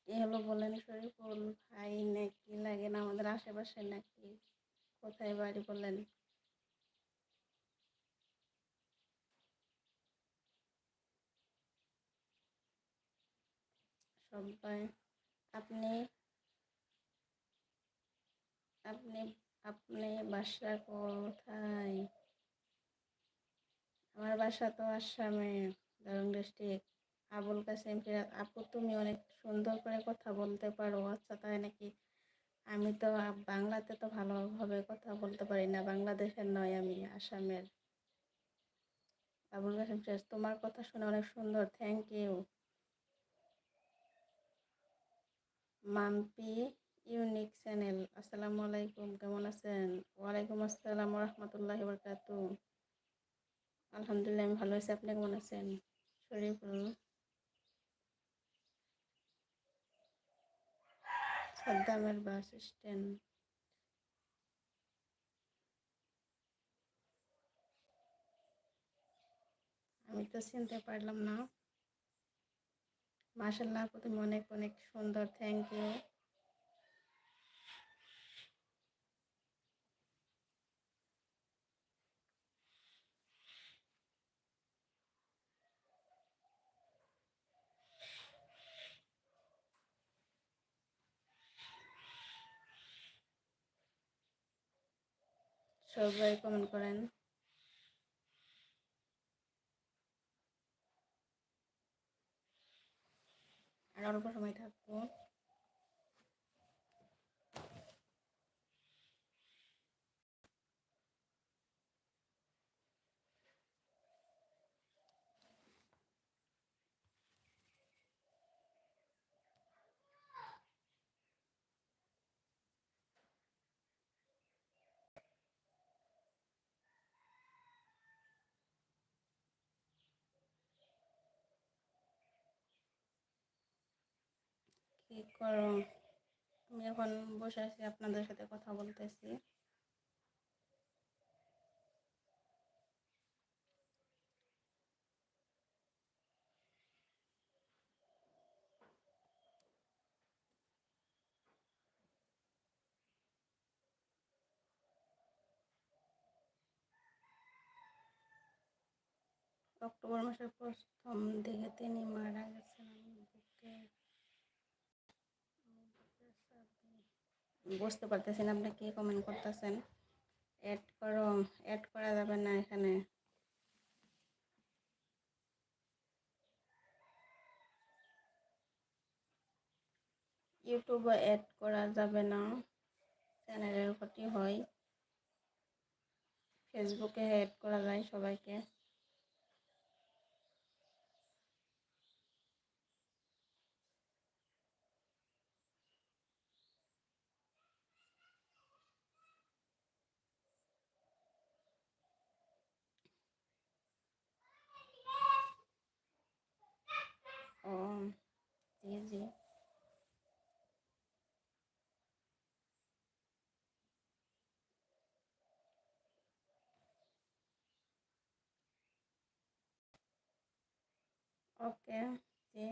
এ হলো বলেন শরীফুল ভাই নাকি লাগে না আমাদের আশেপাশে নাকি? কোথায় বাড়ি বলেন? সবাই আপনি আপনি আপনি বাসা কোথায়? আমার বাসা তো আসামে, দরং ডিস্ট্রিক্ট। আবুল কাসেম ফিরাজ। আপু তুমি অনেক সুন্দর করে কথা বলতে পারো। আচ্ছা তাই নাকি? আমি তো বাংলাতে তো ভালোভাবে কথা বলতে পারি না, বাংলাদেশের নয়, আমি আসামের। আবুল কাসেম ফিরাজ, তোমার কথা শুনে অনেক সুন্দর, thank you. Mampi unique channel, আসসালামু আলাইকুম, কেমন আছেন? ওয়ালাইকুম আসসালাম রহমতুল্লাহি বরকাতু। আলহামদুলিল্লাহ, আমি ভালো আছি, আপনি কেমন আছেন? শরীফুল, সাদ্দামের বাস স্ট্যান্ড। আমি তো চিনতে পারলাম না। মাশাল্লাহ আপু তুমি অনেক অনেক সুন্দর, থ্যাংক ইউ। সবাই কমেন্ট করেন। আর অল্প সময় থাকবো। কি করো? আমি এখন বসে আছি, আপনাদের সাথে কথা বলতেছি। অক্টোবর মাসের প্রথম দিকে তিনি মারা গেছেন। বুঝতে পারতেছেন আপনি কি কমেন্ট করতেছেন? অ্যাড করো। অ্যাড করা যাবে না এখানে। ইউটিউবে অ্যাড করা যাবে না, চ্যানেলের ক্ষতি হয়। ফেসবুকে অ্যাড করা যায় সবাইকে। ও জি জি। ওকে জি।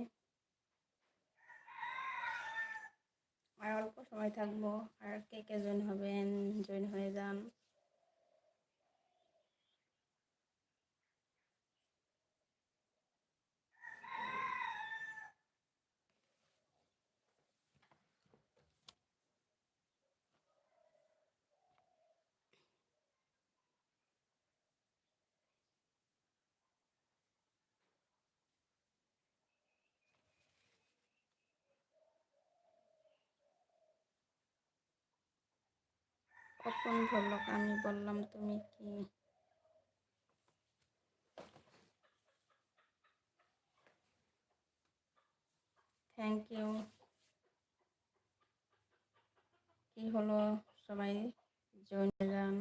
আর অল্প সময় থাকবো। আর কে কে জয়েন হবেন, জয়েন হয়ে যান। কখন বললো? আমি বললাম তুমি কি? Thank you. কি হলো, সবাই জয়েন হয়ে যান।